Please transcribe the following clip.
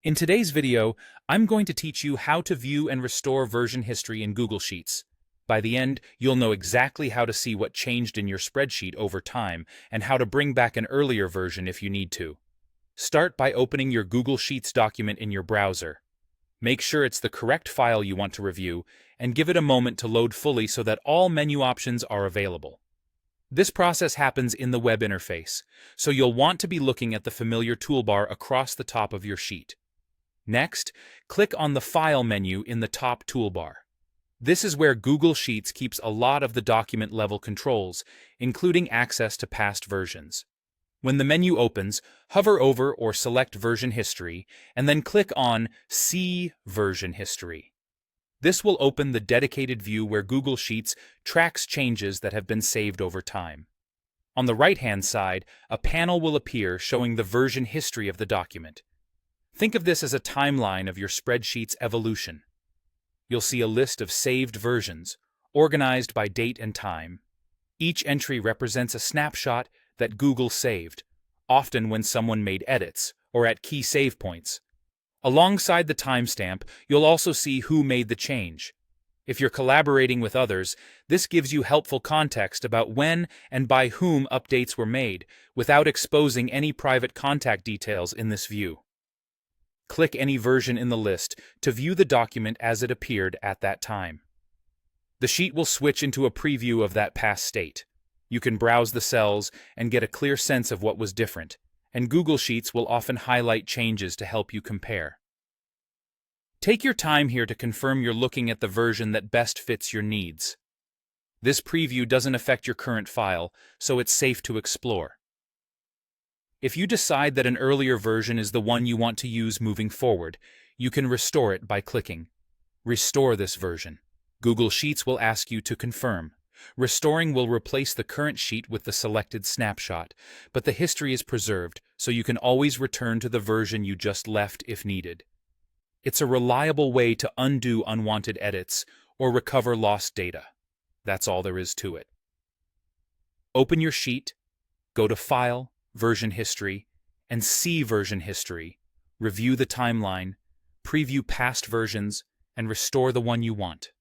In today's video, I'm going to teach you how to view and restore version history in Google Sheets. By the end, you'll know exactly how to see what changed in your spreadsheet over time and how to bring back an earlier version if you need to. Start by opening your Google Sheets document in your browser. Make sure it's the correct file you want to review, and give it a moment to load fully so that all menu options are available. This process happens in the web interface, so you'll want to be looking at the familiar toolbar across the top of your sheet. Next, click on the File menu in the top toolbar. This is where Google Sheets keeps a lot of the document-level controls, including access to past versions. When the menu opens, hover over or select Version History, and then click on See Version History. This will open the dedicated view where Google Sheets tracks changes that have been saved over time. On the right-hand side, a panel will appear showing the version history of the document. Think of this as a timeline of your spreadsheet's evolution. You'll see a list of saved versions, organized by date and time. Each entry represents a snapshot that Google saved, often when someone made edits or at key save points. Alongside the timestamp, you'll also see who made the change. If you're collaborating with others, this gives you helpful context about when and by whom updates were made, without exposing any private contact details in this view. Click any version in the list to view the document as it appeared at that time. The sheet will switch into a preview of that past state. You can browse the cells and get a clear sense of what was different, and Google Sheets will often highlight changes to help you compare. Take your time here to confirm you're looking at the version that best fits your needs. This preview doesn't affect your current file, so it's safe to explore. If you decide that an earlier version is the one you want to use moving forward, you can restore it by clicking Restore this version. Google Sheets will ask you to confirm. Restoring will replace the current sheet with the selected snapshot, but the history is preserved, so you can always return to the version you just left if needed. It's a reliable way to undo unwanted edits or recover lost data. That's all there is to it. Open your sheet, go to File, Version History, and See Version History, review the timeline, preview past versions, and restore the one you want.